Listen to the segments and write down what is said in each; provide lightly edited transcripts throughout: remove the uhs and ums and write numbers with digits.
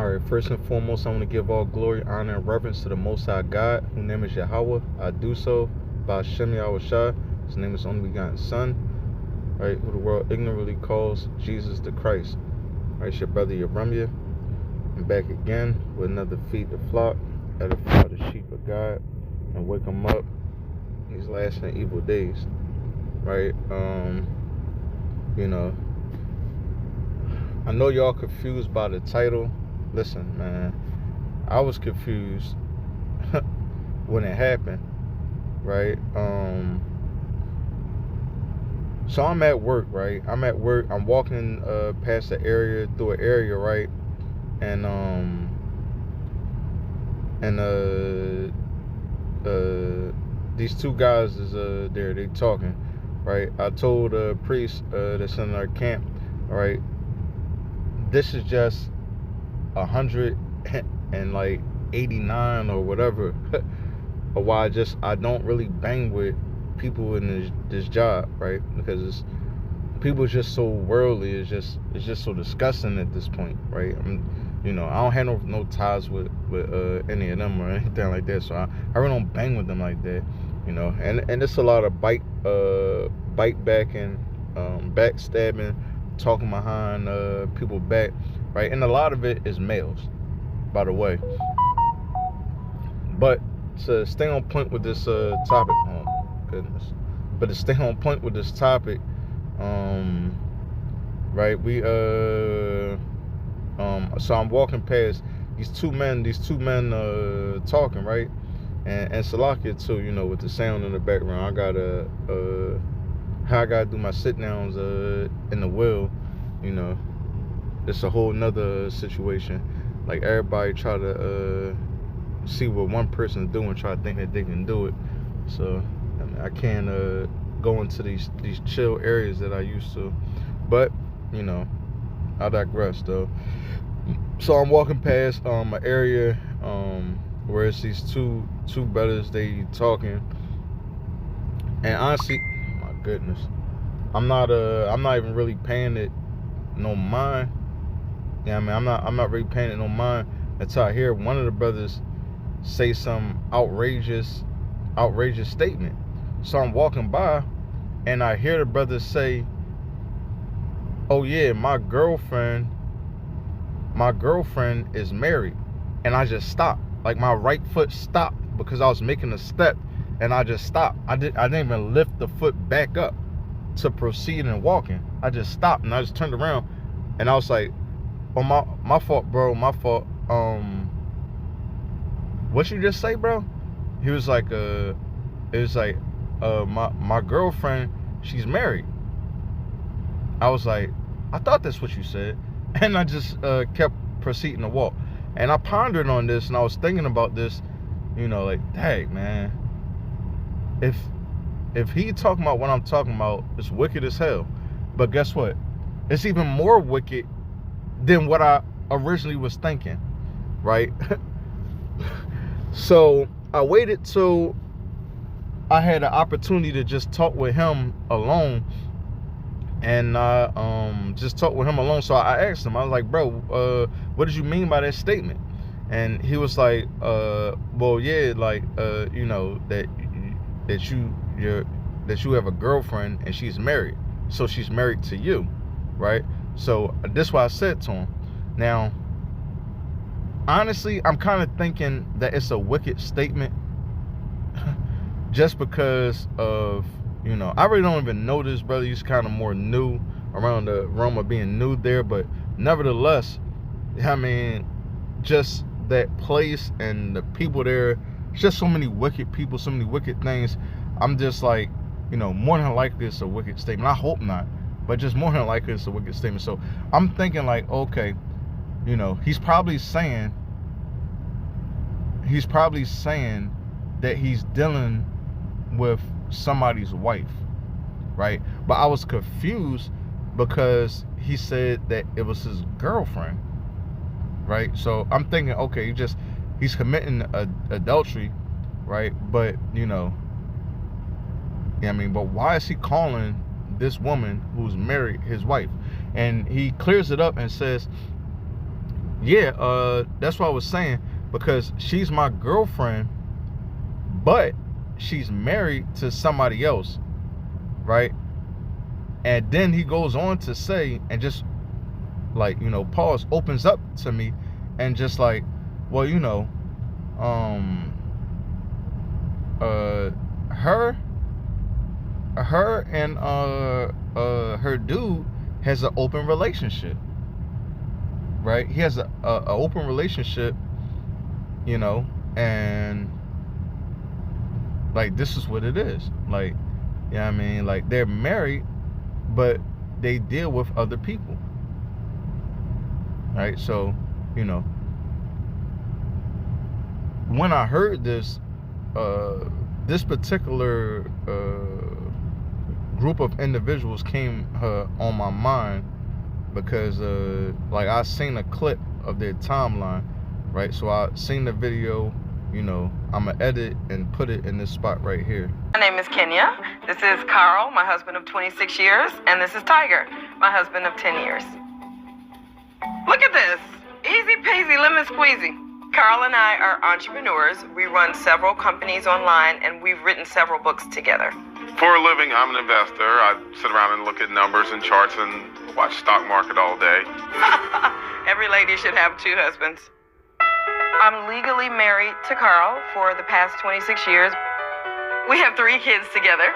Alright, first and foremost, I want to give all glory, honor, and reverence to the Most High God, whose name is YAHAWAH. I do so by Hashem YAHWEH. His name is only begotten Son, right, who the world ignorantly calls Jesus the Christ. Right, it's your brother Yeremia. I'm back again with another Feed the Flock, edify the sheep of God, and wake them up these last and evil days. Right, I know y'all confused by the title. Listen, man, I was confused when it happened, right? So I'm at work, right? I'm walking through an area, right? And these two guys is there, they talking, right? I told a priest that's in our camp, all right, this is just 189 or whatever or why I don't really bang with people in this job, right? Because people are just so worldly. It's just so disgusting at this point, right? I don't have no ties with any of them or anything like that, so I really don't bang with them like that, and it's a lot of bite backing, backstabbing, talking behind people back, right? And a lot of it is males, by the way. But to stay on point with this topic, oh goodness, but to stay on point with this topic, right, so I'm walking past these two men talking, right, and Salakia too, with the sound in the background. I gotta do my sit downs in the wheel, it's a whole nother situation. Like, everybody try to see what one person's doing, try to think that they can do it. So I can't go into these chill areas that I used to. But I digress though. So I'm walking past an area where it's these two brothers, they talking, and honestly, my goodness, I'm not even really paying it no mind. I'm not really paying it no mind until I hear one of the brothers say some outrageous statement. So I'm walking by and I hear the brother say, "Oh yeah, my girlfriend is married." And I just stopped. Like, my right foot stopped because I was making a step, and I just stopped. I didn't even lift the foot back up to proceed in walking. I just stopped and I just turned around and I was like, "Oh, my fault, bro, my fault. What you just say, bro?" He was like, my girlfriend, she's married." I was like, "I thought that's what you said." And I just kept proceeding to walk. And I pondered on this, and I was thinking about this, like, dang, man, if he talking about what I'm talking about, it's wicked as hell. But guess what? It's even more wicked than what I originally was thinking, right? So I waited till I had an opportunity to just talk with him alone, and just talk with him alone. So I asked him, I was like, "Bro, what did you mean by that statement?" And he was like, "Well, yeah, like, that you have a girlfriend and she's married, so she's married to you, right?" So that's what I said to him. Now, honestly, I'm kind of thinking that it's a wicked statement, just because of, I really don't even know this brother. He's kind of more new around the realm of being new there, but nevertheless, I mean, just that place and the people there, just so many wicked people, so many wicked things. I'm just like, more than likely it's a wicked statement. I hope not, but just more than likely it's a wicked statement. So I'm thinking, like, okay, he's probably saying that he's dealing with somebody's wife, right? But I was confused because he said that it was his girlfriend, right? So I'm thinking, okay, he's committing adultery, right? But but why is he calling this woman who's married his wife? And he clears it up and says, Yeah, that's what I was saying, because she's my girlfriend, but she's married to somebody else, right? And then he goes on to say, and just like, Paul's opens up to me and just like, well, um uh her and her dude has an open relationship, right? He has a open relationship, and like, this is what it is. Like, I mean, like, they're married, but they deal with other people, right? So, when I heard this, this particular group of individuals came on my mind, because like, I seen a clip of their timeline, right? So I seen the video. I'm gonna edit and put it in this spot right here. My name is Kenya. This is Carl, my husband of 26 years, and this is Tiger, my husband of 10 years. Look at this. Easy peasy lemon squeezy. Carl and I are entrepreneurs. We run several companies online, and we've written several books together. For a living, I'm an investor. I sit around and look at numbers and charts and watch stock market all day. Every lady should have 2 husbands. I'm legally married to Carl for the past 26 years. We have 3 kids together.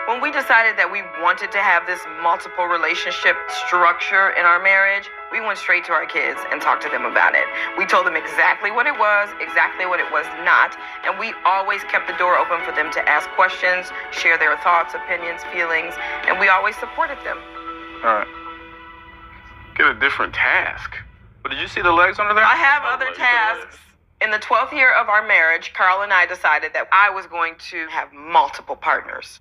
When we decided that we wanted to have this multiple relationship structure in our marriage, we went straight to our kids and talked to them about it. We told them exactly what it was, exactly what it was not, and we always kept the door open for them to ask questions, share their thoughts, opinions, feelings, and we always supported them. All right. Get a different task. But did you see the legs under there? I have other tasks. In the 12th year of our marriage, Carl and I decided that I was going to have multiple partners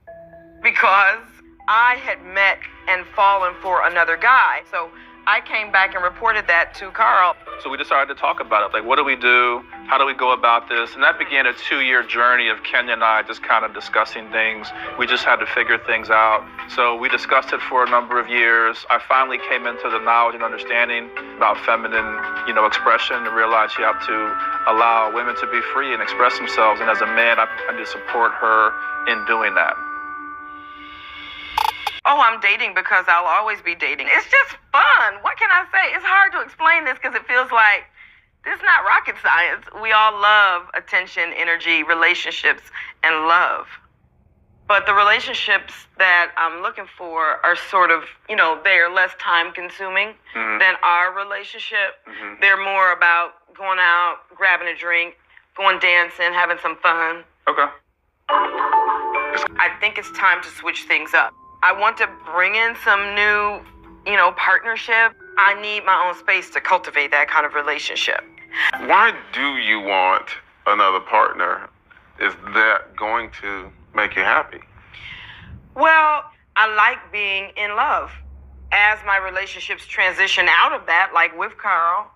because I had met and fallen for another guy. So I came back and reported that to Carl. So we decided to talk about it. Like, what do we do? How do we go about this? And that began a 2-year journey of Kenya and I just kind of discussing things. We just had to figure things out. So we discussed it for a number of years. I finally came into the knowledge and understanding about feminine, expression, and realized you have to allow women to be free and express themselves. And as a man, I need to support her in doing that. Oh, I'm dating because I'll always be dating. It's just fun. What can I say? It's hard to explain this because it feels like this is not rocket science. We all love attention, energy, relationships, and love. But the relationships that I'm looking for are sort of, they're less time consuming than our relationship. They're more about going out, grabbing a drink, going dancing, having some fun. Okay. I think it's time to switch things up. I want to bring in some new, partnership. I need my own space to cultivate that kind of relationship. Why do you want another partner? Is that going to make you happy? Well, I like being in love. As my relationships transition out of that, like with Carl,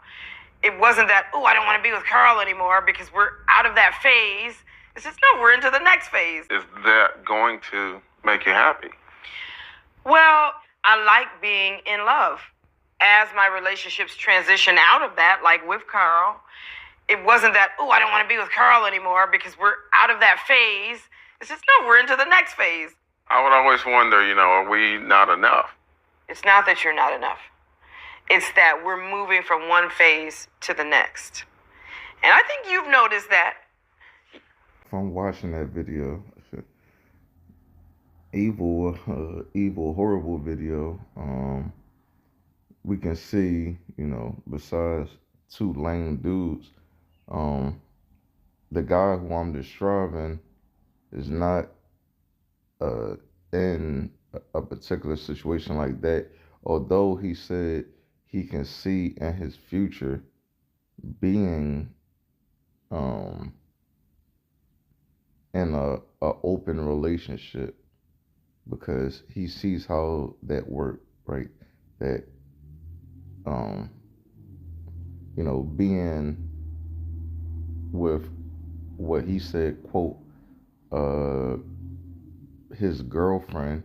it wasn't that, I don't want to be with Carl anymore because we're out of that phase. It's just, no, we're into the next phase. Is that going to make you happy? Well, I like being in love. As my relationships transition out of that, like with Carl, it wasn't that, I don't want to be with Carl anymore because we're out of that phase. It's just, no, we're into the next phase. I would always wonder, are we not enough? It's not that you're not enough. It's that we're moving from one phase to the next. And I think you've noticed that. From watching that video, evil, horrible video, we can see, besides 2 lame dudes, the guy who I'm describing is not in a particular situation like that, although he said he can see in his future being in a open relationship, because he sees how that worked, right? That being with what he said, quote, his girlfriend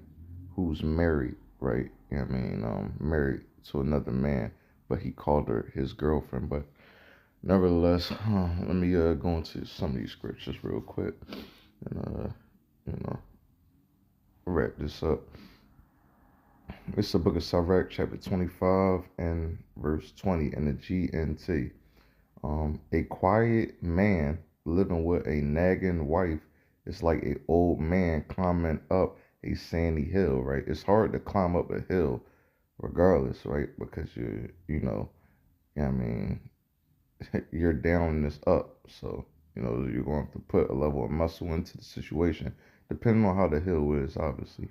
who's married, right? Married to another man, but he called her his girlfriend. But nevertheless, let me go into some of these scriptures real quick, and wrap this up. It's the book of Sirach, chapter 25 and verse 20 in the GNT. A quiet man living with a nagging wife is like an old man climbing up a sandy hill, right? It's hard to climb up a hill regardless, right? Because you're down and it's up. So, you're going to have to put a level of muscle into the situation, depending on how the hill is, obviously,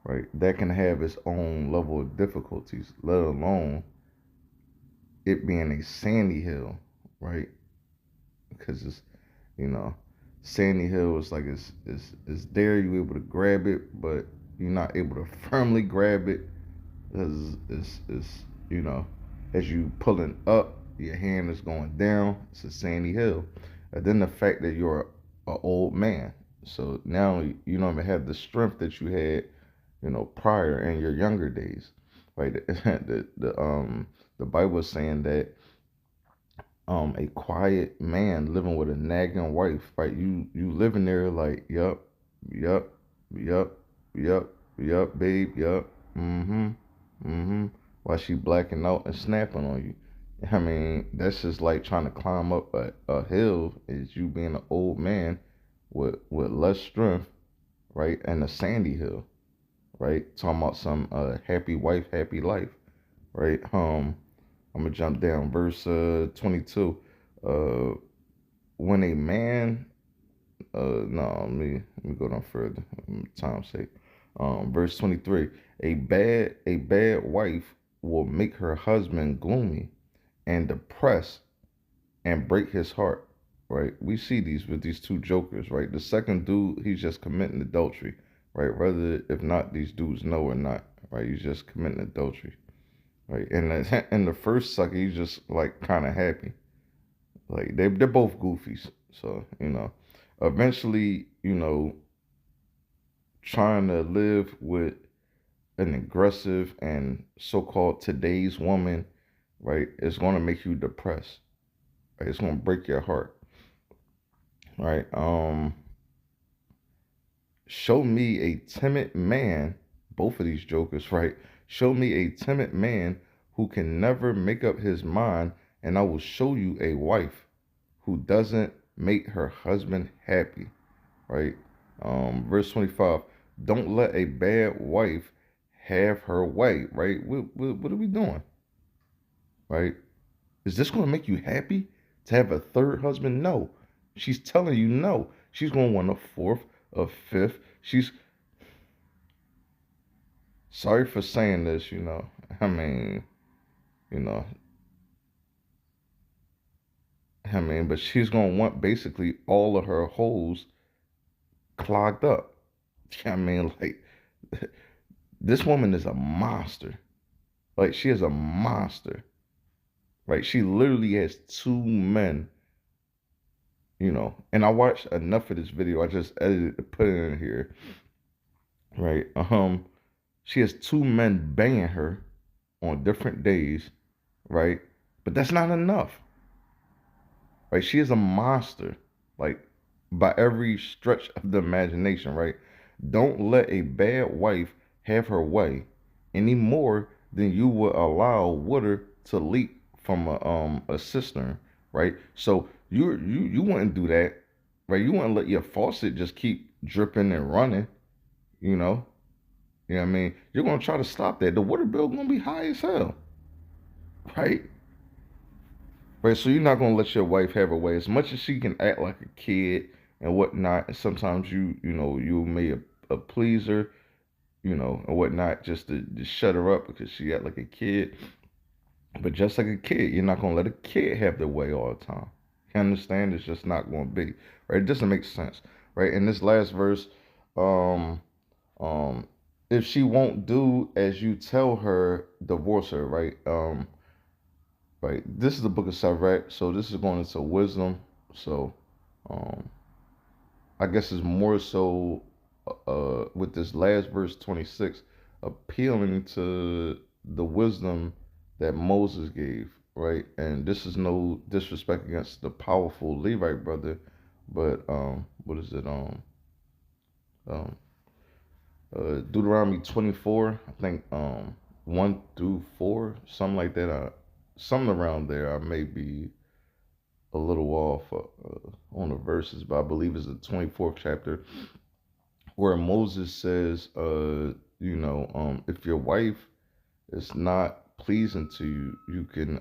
right? That can have its own level of difficulties, let alone it being a sandy hill, right? Because it's, sandy hill is like it's there, you're able to grab it, but you're not able to firmly grab it. It's as you pulling up, your hand is going down. It's a sandy hill. And then the fact that you're an old man, so now you don't even have the strength that you had, prior in your younger days, right? The Bible is saying that a quiet man living with a nagging wife, right? You living there like, yup, yup, yup, yup, yup, babe, yup, while she blacking out and snapping on you. I mean, that's just like trying to climb up a hill, is you being an old man with less strength, right? And a sandy hill, right? Talking about some happy wife, happy life, right? I'm gonna jump down verse 22. When a man no, let me go down further. Time's sake. Verse 23. A bad wife will make her husband gloomy and depressed and break his heart. Right? We see these with these two jokers, right? The second dude, he's just committing adultery, right? Whether if not these dudes know or not, right? He's just committing adultery. Right, and the first sucker, he's just like kind of happy, like they're both goofies. So eventually, trying to live with an aggressive and so-called today's woman, right, is going to make you depressed. Right, it's going to break your heart. Right. Show me a timid man. Both of these jokers, right? Show me a timid man who can never make up his mind, and I will show you a wife who doesn't make her husband happy, right? Verse 25, don't let a bad wife have her way, right? What are we doing, right? Is this going to make you happy to have a third husband? No. She's telling you no. She's going to want a fourth, a fifth. Sorry for saying this, I mean, but she's going to want basically all of her holes clogged up. I mean, like, this woman is a monster. Like, she is a monster. Right? She literally has two men, and I watched enough of this video. I just edited to put it in here. Right? She has two men banging her on different days, right? But that's not enough. Right? She is a monster, like, by every stretch of the imagination, right? Don't let a bad wife have her way any more than you would allow water to leak from a cistern, right? So you wouldn't do that, right? You wouldn't let your faucet just keep dripping and running, you know? You know what I mean? You're gonna try to stop that. The water bill gonna be high as hell, right? Right, so you're not gonna let your wife have her way as much as she can act like a kid and whatnot. And sometimes you may please her, and whatnot, just to shut her up because she act like a kid. But just like a kid, you're not gonna let a kid have their way all the time. You understand? It's just not gonna be right. It doesn't make sense, right? In this last verse, um, if she won't do as you tell her, divorce her, right? Right. This is the book of Sirach, so this is going into wisdom. So, I guess it's more so, with this last verse 26, appealing to the wisdom that Moses gave, right? And this is no disrespect against the powerful Levite brother, but what is it? Um, Deuteronomy 24, I think 1 through 4, something like that. Something around there. I may be a little off on the verses, but I believe it's the 24th chapter where Moses says, if your wife is not pleasing to you, you can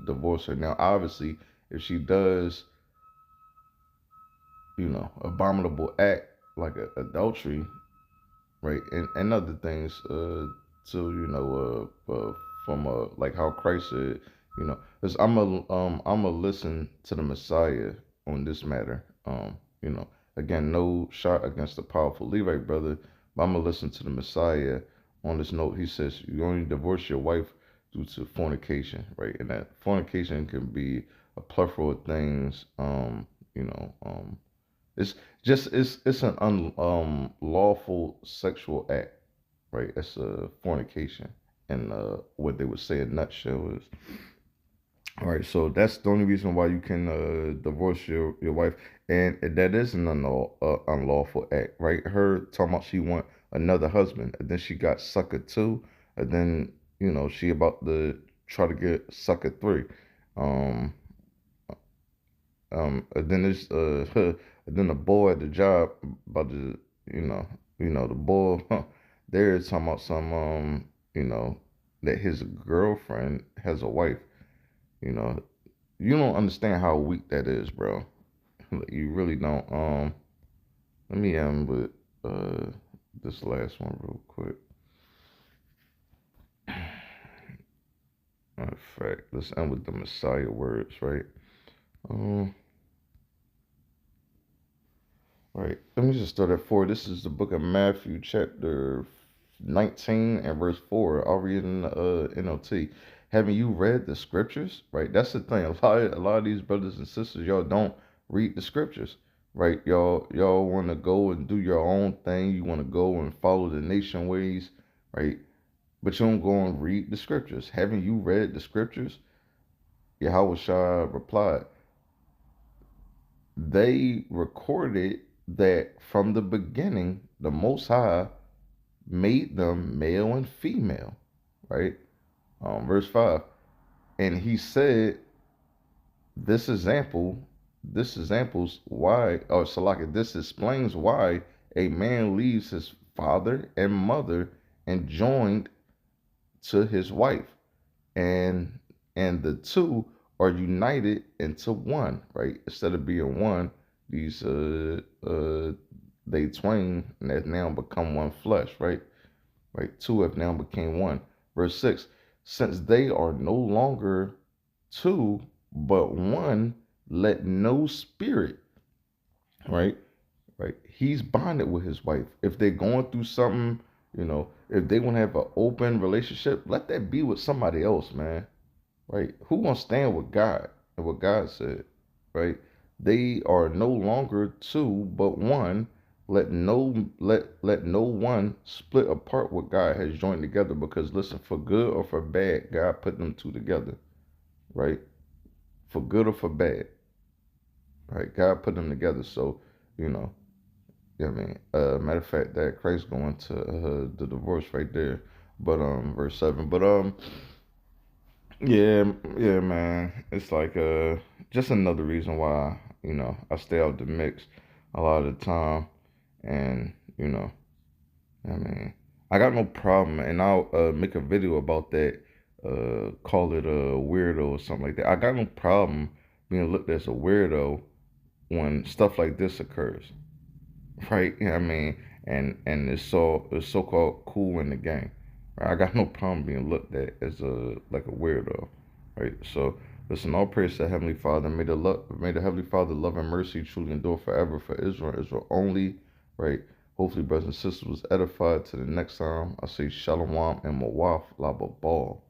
divorce her. Now, obviously, if she does, abominable act like adultery, right, and other things, from like how Christ said, because I'm a listen to the Messiah on this matter. Again, no shot against the powerful Levite brother, but I'm gonna listen to the Messiah on this note. He says you only divorce your wife due to fornication, right? And that fornication can be a plethora of things. It's it's an unlawful sexual act, right? It's a fornication, and what they would say in a nutshell is, all right. So that's the only reason why you can divorce your wife, and that is an unlawful act, right? Her talking about she want another husband, and then she got sucker two, and then she about to try to get sucker three. Um, and then there's and then the boy at the job about to, the boy they're talking about some that his girlfriend has a wife. You know, you don't understand how weak that is, bro. You really don't. Let me end with this last one real quick. In fact, let's end with the Messiah words, right? Right. Let me just start at 4. This is the book of Matthew, chapter 19 and verse 4. I'll read it in the NLT. Haven't you read the scriptures? Right. That's the thing. A lot of these brothers and sisters, y'all don't read the scriptures. Right. Y'all want to go and do your own thing. You want to go and follow the nation ways. Right. But you don't go and read the scriptures. Haven't you read the scriptures? YAHAWAH replied, they recorded that from the beginning, the Most High made them male and female, right? Verse 5. And he said, this examples why, or Salaki, this explains why a man leaves his father and mother and joined to his wife, and the two are united into one, right? Instead of being one, these they twain and have now become one flesh, right? Right, two have now became one. Verse 6, since they are no longer two but one, let no spirit, right? Right, he's bonded with his wife. If they're going through something, if they want to have an open relationship, let that be with somebody else, man. Right? Who gonna stand with God and what God said? Right? They are no longer two but one. Let no one split apart what God has joined together. Because listen, for good or for bad, God put them two together. Right? For good or for bad. Right? God put them together. So, matter of fact, that Christ going to the divorce right there. But verse 7. But yeah, man. It's like just another reason why, I stay out the mix a lot of the time. And, I got no problem, and I'll make a video about that, call it a weirdo or something like that. I got no problem being looked at as a weirdo when stuff like this occurs. Right? And it's so-called cool in the game. Right? I got no problem being looked at as like a weirdo, right? So listen, all praise to the Heavenly Father. May the Heavenly Father love and mercy truly endure forever for Israel only, right? Hopefully, brothers and sisters was edified. To the next time, I say shalom and mawaf lababal.